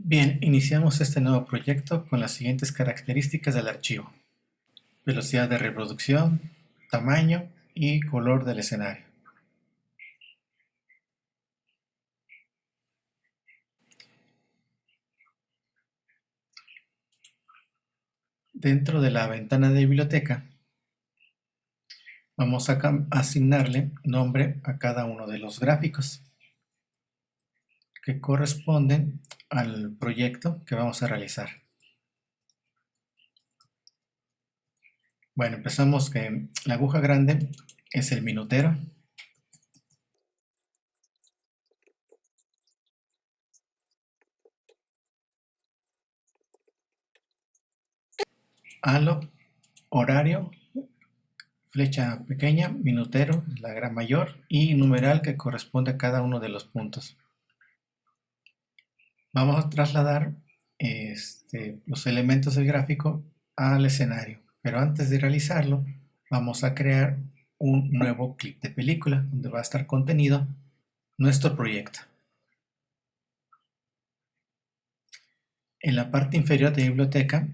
Bien, iniciamos este nuevo proyecto con las siguientes características del archivo: velocidad de reproducción, tamaño y color del escenario. Dentro de la ventana de biblioteca, vamos a asignarle nombre a cada uno de los gráficos que corresponden al proyecto que vamos a realizar. Bueno, empezamos que la aguja grande es el minutero. Halo, horario, flecha pequeña, minutero, la gran mayor, y numeral que corresponde a cada uno de los puntos. Vamos a trasladar los elementos del gráfico al escenario, pero antes de realizarlo vamos a crear un nuevo clip de película donde va a estar contenido nuestro proyecto. En la parte inferior de biblioteca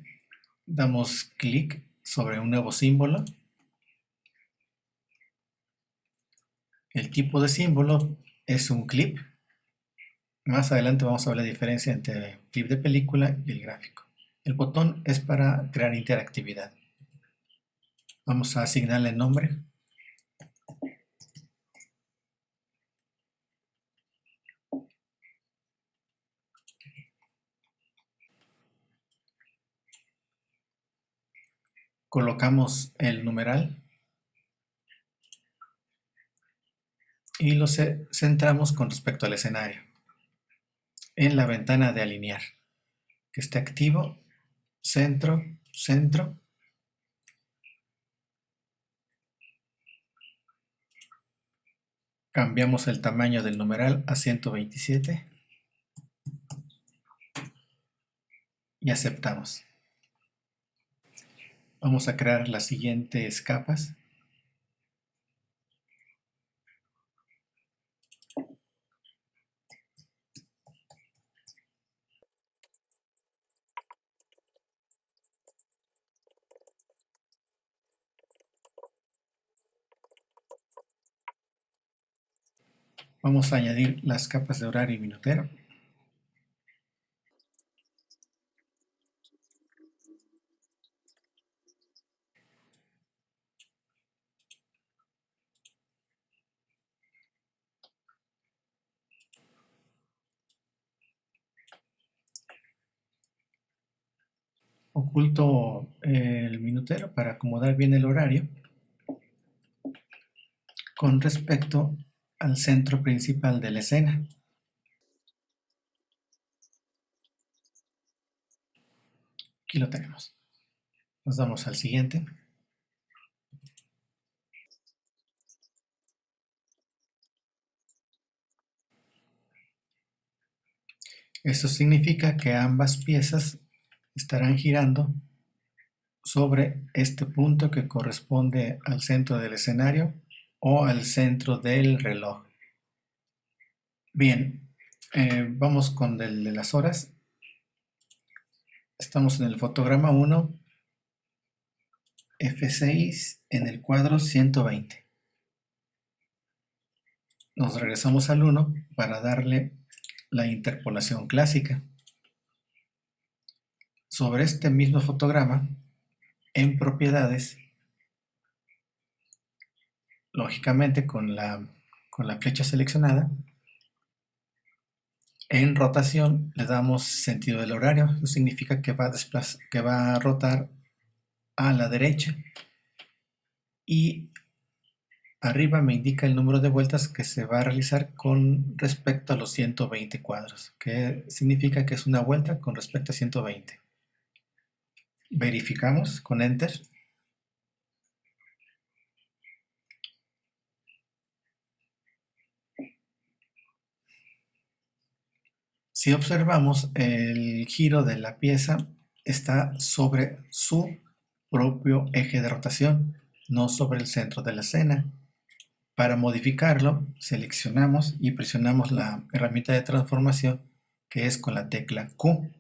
damos clic sobre un nuevo símbolo. El tipo de símbolo es un clip. Más adelante vamos a ver la diferencia entre el clip de película y el gráfico. El botón es para crear interactividad. Vamos a asignarle nombre. Colocamos el numeral y lo centramos con respecto al escenario en la ventana de alinear, que esté activo, centro, centro. Cambiamos el tamaño del numeral a 127 y aceptamos. Vamos a crear las siguientes capas. Vamos a añadir las capas de horario y minutero. Oculto el minutero para acomodar bien el horario con respecto al centro principal de la escena. Aquí lo tenemos. Nos damos al siguiente. Esto significa que ambas piezas estarán girando sobre este punto que corresponde al centro del escenario o al centro del reloj. Bien, vamos con el de las horas. Estamos en el fotograma 1, F6, en el cuadro 120. Nos regresamos al 1 para darle la interpolación clásica. Sobre este mismo fotograma, en propiedades, lógicamente con la flecha seleccionada, en rotación le damos sentido del horario. Eso significa que va a rotar a la derecha, y arriba me indica el número de vueltas que se va a realizar con respecto a los 120 cuadros, que significa que es una vuelta con respecto a 120. Verificamos con Enter. Si observamos, el giro de la pieza está sobre su propio eje de rotación, no sobre el centro de la escena. Para modificarlo, seleccionamos y presionamos la herramienta de transformación que es con la tecla Q.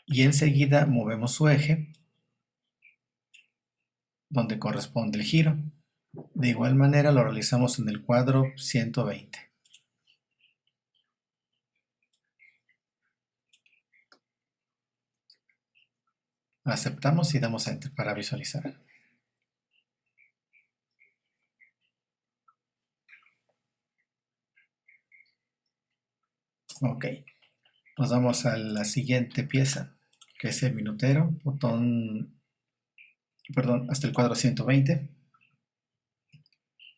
Y enseguida movemos su eje donde corresponde el giro. De igual manera lo realizamos en el cuadro 120. Aceptamos y damos a Enter para visualizar. Ok, nos vamos a la siguiente pieza, que es el minutero, hasta el cuadro 120,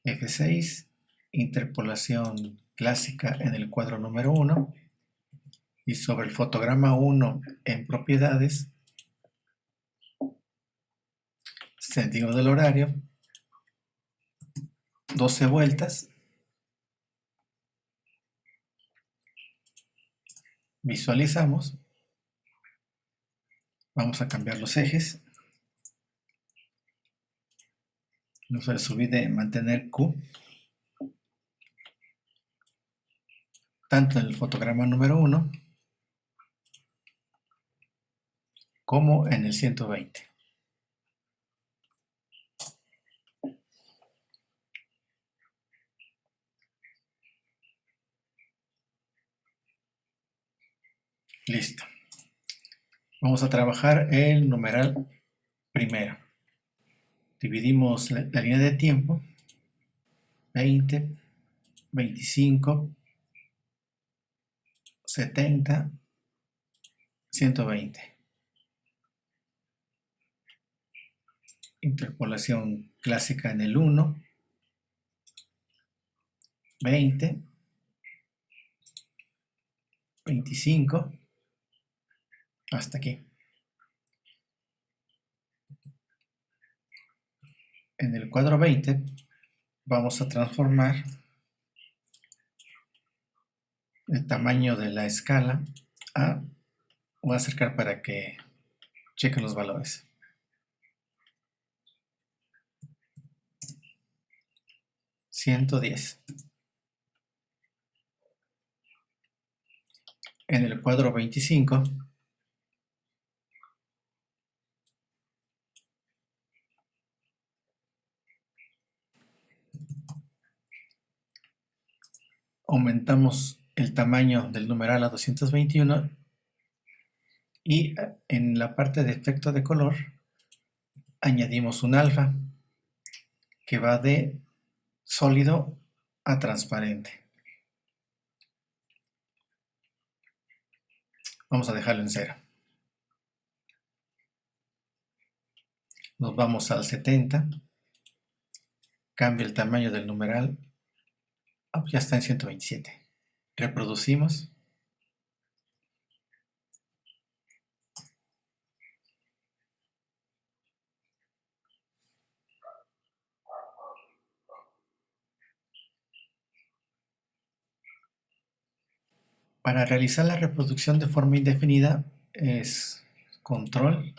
F6, interpolación clásica en el cuadro número 1, y sobre el fotograma 1 en propiedades, sentido del horario, 12 vueltas, visualizamos, vamos a cambiar los ejes, no se les olvide mantener Q, tanto en el fotograma número 1 como en el 120. Listo. Vamos a trabajar el numeral primero. Dividimos la línea de tiempo, 20, 25, 70, 120. Interpolación clásica en el 1, 20, 25, hasta aquí. En el cuadro 20 vamos a transformar el tamaño de la escala a, voy a acercar para que chequen los valores. $110. En el cuadro 25 aumentamos el tamaño del numeral a 221 y en la parte de efecto de color añadimos un alfa que va de sólido a transparente. Vamos a dejarlo en 0. Nos vamos al 70. Cambia el tamaño del numeral. Ya está en 127. Reproducimos. Para realizar la reproducción de forma indefinida es control,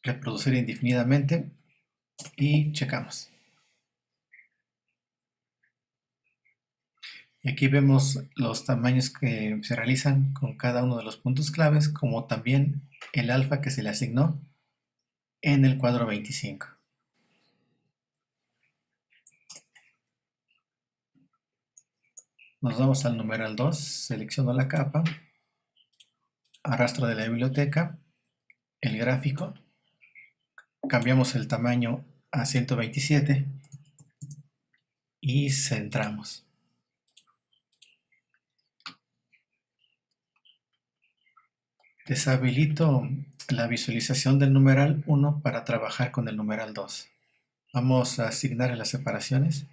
reproducir indefinidamente y checamos. Y aquí vemos los tamaños que se realizan con cada uno de los puntos claves, como también el alfa que se le asignó en el cuadro 25. Nos vamos al numeral 2, selecciono la capa, arrastro de la biblioteca, el gráfico, cambiamos el tamaño a 127 y centramos. Deshabilito la visualización del numeral 1 para trabajar con el numeral 2. Vamos a asignar las separaciones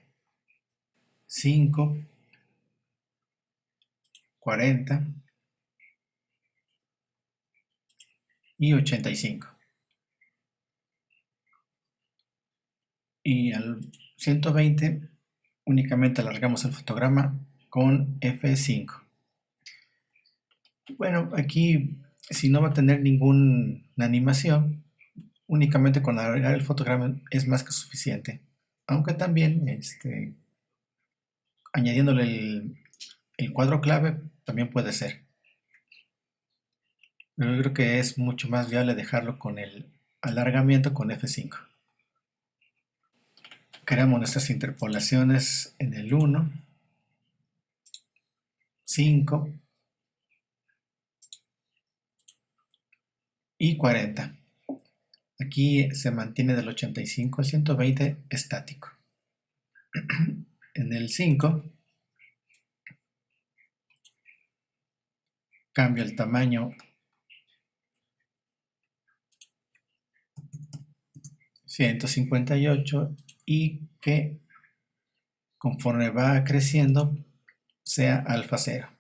5, 40 y 85. Y al 120 únicamente alargamos el fotograma con F5. Bueno, aquí si no va a tener ninguna animación, únicamente con alargar el fotograma es más que suficiente. Aunque también añadiéndole el cuadro clave también puede ser. Pero yo creo que es mucho más viable dejarlo con el alargamiento con F5. Creamos nuestras interpolaciones en el 1, 5 y 40. Aquí se mantiene del 85 al 120 estático. En el 5 cambio el tamaño 158 y que conforme va creciendo sea alfa 0.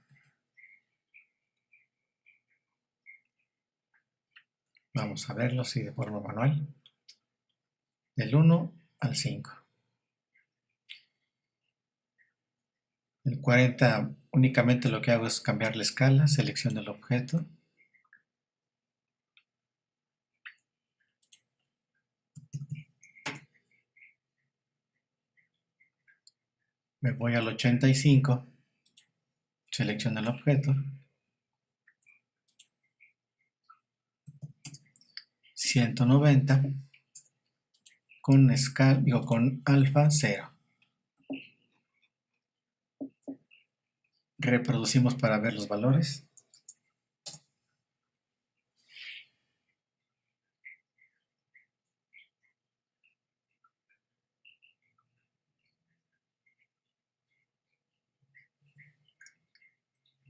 Vamos a verlo así de forma manual. Del 1 al 5. El 40 únicamente lo que hago es cambiar la escala, selecciono el objeto. Me voy al 85, selecciono el objeto. 190 con escala, con alfa 0. Reproducimos para ver los valores.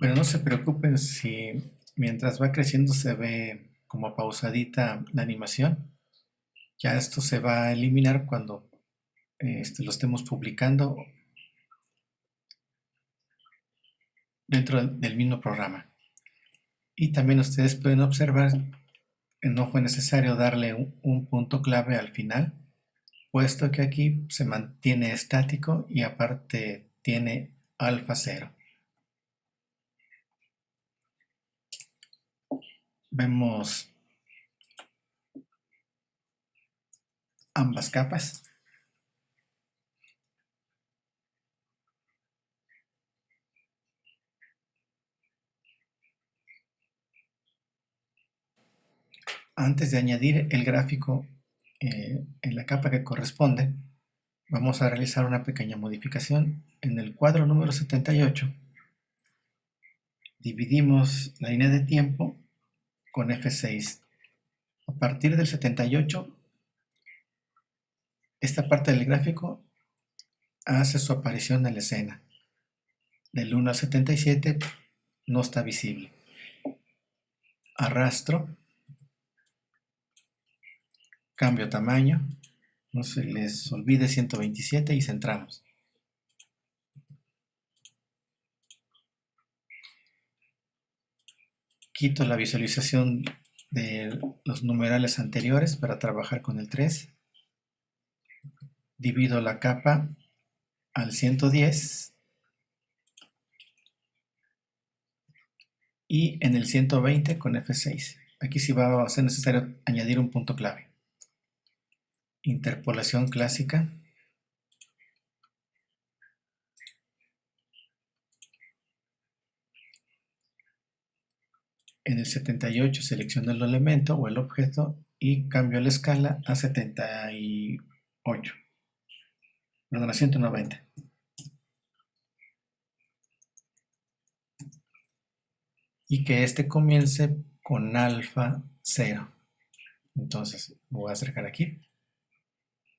Pero no se preocupen si mientras va creciendo se ve como pausadita la animación. Ya esto se va a eliminar cuando lo estemos publicando dentro del mismo programa. Y también ustedes pueden observar que no fue necesario darle un punto clave al final, puesto que aquí se mantiene estático y aparte tiene alfa 0. Vemos ambas capas. Antes de añadir el gráfico en la capa que corresponde, vamos a realizar una pequeña modificación. En el cuadro número 78, dividimos la línea de tiempo con F6. A partir del 78, esta parte del gráfico hace su aparición en la escena. Del 1 al 77 no está visible. Arrastro, cambio tamaño, no se les olvide 127 y centramos. Quito la visualización de los numerales anteriores para trabajar con el 3. Divido la capa al 110 y en el 120 con F6. Aquí sí va a ser necesario añadir un punto clave. Interpolación clásica. En el 78 selecciono el elemento o el objeto y cambio la escala a 78. Perdón, a 190. Y que este comience con alfa 0. Entonces voy a acercar aquí.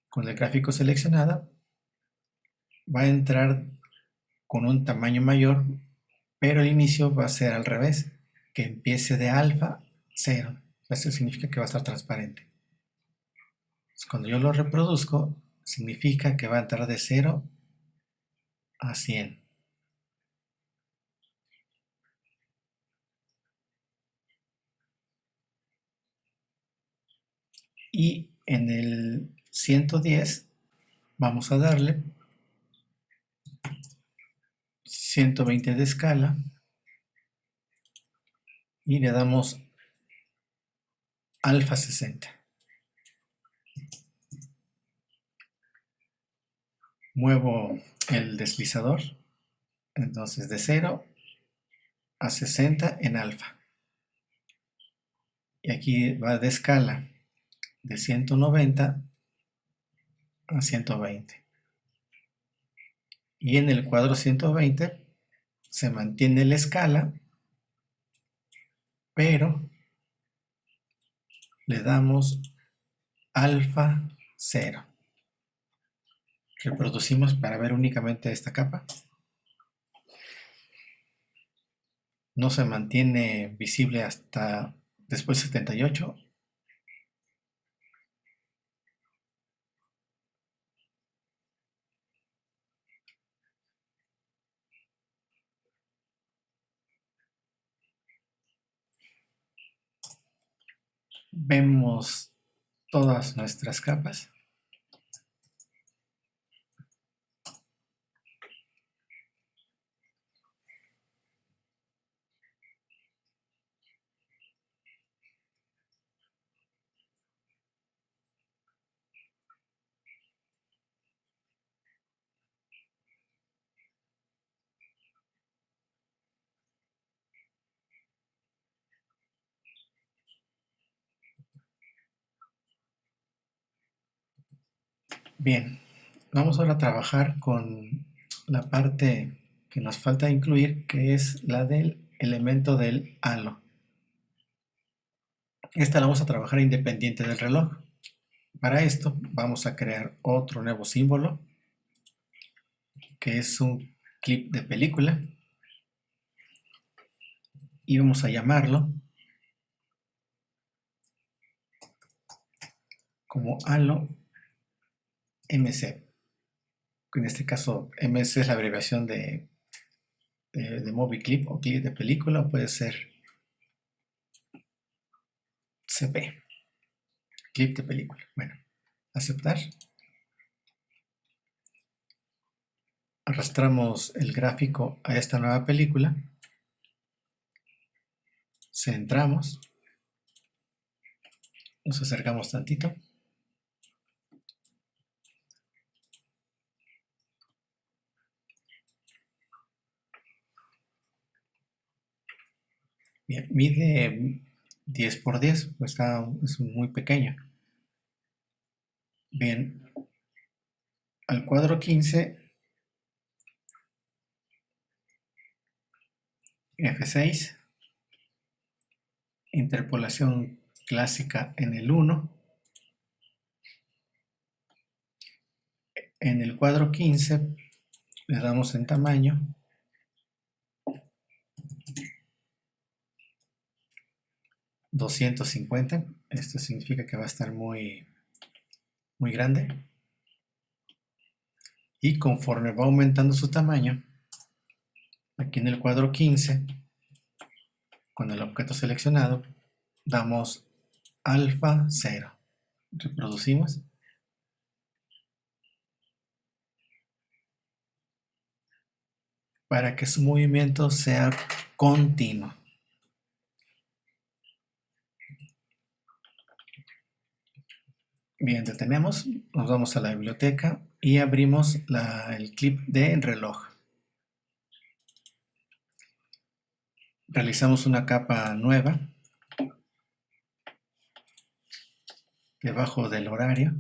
Con el gráfico seleccionado va a entrar con un tamaño mayor, pero el inicio va a ser al revés, que empiece de alfa 0. Eso significa que va a estar transparente. Entonces, cuando yo lo reproduzco, significa que va a entrar de 0 a 100. Y en el 110 vamos a darle 120 de escala y le damos alfa 60. Muevo el deslizador Entonces de 0 a 60 en alfa. Y aquí va de escala de 190 a 120. Y en el cuadro 120 se mantiene la escala, pero le damos alfa 0. Reproducimos para ver únicamente esta capa. No se mantiene visible hasta después de 78. Vemos todas nuestras capas. Bien, vamos ahora a trabajar con la parte que nos falta incluir, que es la del elemento del halo. Esta la vamos a trabajar independiente del reloj. Para esto vamos a crear otro nuevo símbolo, que es un clip de película, y vamos a llamarlo como halo MC. En este caso, MC es la abreviación de movie clip o clip de película, o puede ser CP, clip de película. Bueno, aceptar. Arrastramos el gráfico a esta nueva película. Centramos. Nos acercamos tantito. Bien, mide 10 por 10, pues es muy pequeño. Bien, al cuadro 15, F6, interpolación clásica en el 1. En el cuadro 15 le damos en tamaño. $250. Esto significa que va a estar muy grande. Y conforme va aumentando su tamaño, aquí en el cuadro 15, con el objeto seleccionado, damos alfa 0. Reproducimos. Para que su movimiento sea continuo. Bien, detenemos, nos vamos a la biblioteca y abrimos el clip de reloj. Realizamos una capa nueva debajo del horario.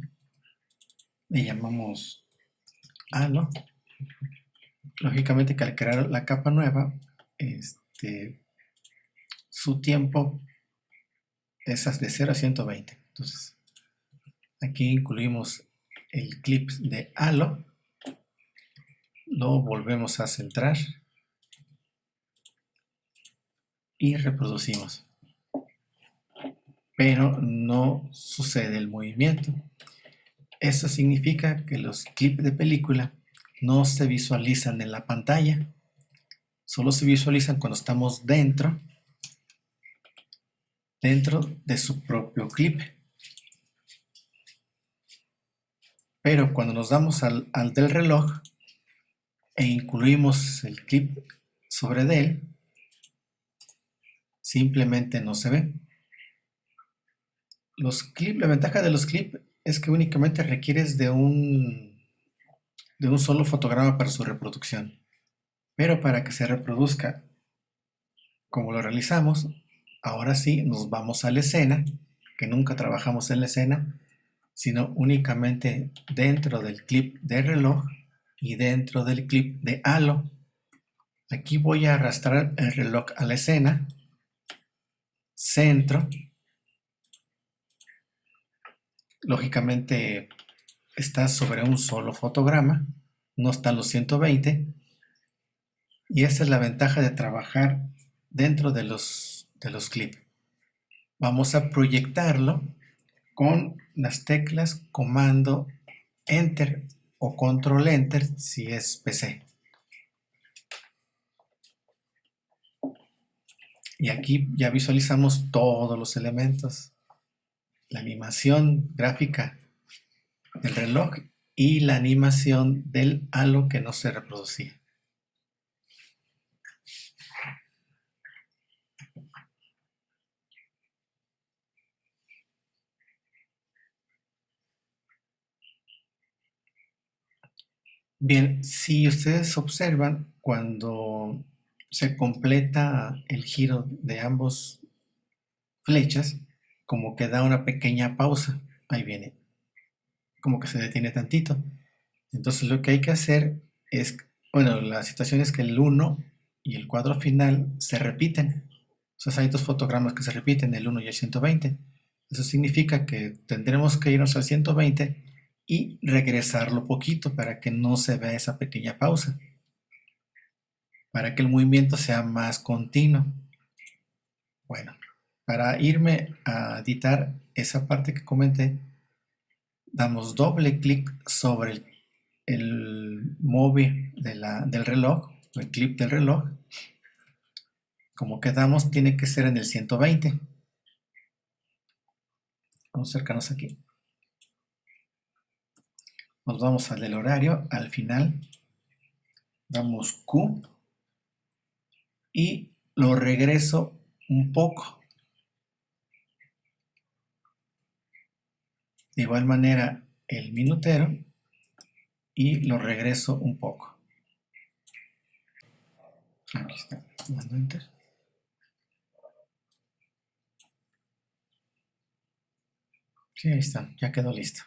Le llamamos halo. Lógicamente que al crear la capa nueva, su tiempo es de 0 a 120. Entonces, aquí incluimos el clip de halo. Lo volvemos a centrar y reproducimos. Pero no sucede el movimiento. Eso significa que los clips de película no se visualizan en la pantalla. Solo se visualizan cuando estamos dentro de su propio clip. Pero cuando nos damos al del reloj e incluimos el clip sobre él, simplemente no se ve. La ventaja de los clips es que únicamente requieres de un solo fotograma para su reproducción. Pero para que se reproduzca como lo realizamos, ahora sí nos vamos a la escena, que nunca trabajamos en la escena, sino únicamente dentro del clip de reloj y dentro del clip de halo. Aquí voy a arrastrar el reloj a la escena, centro, lógicamente está sobre un solo fotograma, no están los 120, y esa es la ventaja de trabajar dentro de los clips. Vamos a proyectarlo con las teclas comando Enter o Control Enter si es PC. Y aquí ya visualizamos todos los elementos, la animación gráfica del reloj y la animación del halo que no se reproducía. Bien, si ustedes observan, cuando se completa el giro de ambos flechas, como que da una pequeña pausa. Ahí viene, como que se detiene tantito. Entonces lo que hay que hacer es, bueno, la situación es que el 1 y el cuadro final se repiten. Entonces hay dos fotogramas que se repiten, el 1 y el 120. Eso significa que tendremos que irnos al 120 y regresarlo poquito para que no se vea esa pequeña pausa, para que el movimiento sea más continuo. Bueno, para irme a editar esa parte que comenté, damos doble clic sobre el móvil del reloj, el clip del reloj. Como quedamos, tiene que ser en el 120. Vamos a acercarnos aquí. Nos vamos al del horario, al final. Damos Q y lo regreso un poco. De igual manera, el minutero y lo regreso un poco. Aquí está, mando enter. Sí, ahí está, ya quedó listo.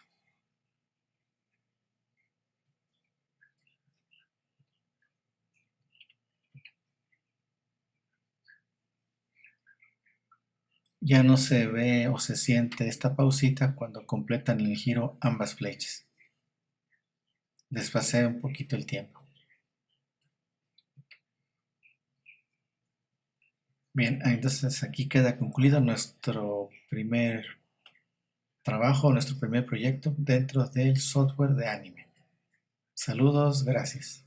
Ya no se ve o se siente esta pausita cuando completan el giro ambas flechas. Desfasé un poquito el tiempo. Bien, entonces aquí queda concluido nuestro primer trabajo, nuestro primer proyecto dentro del software de anime. Saludos, gracias.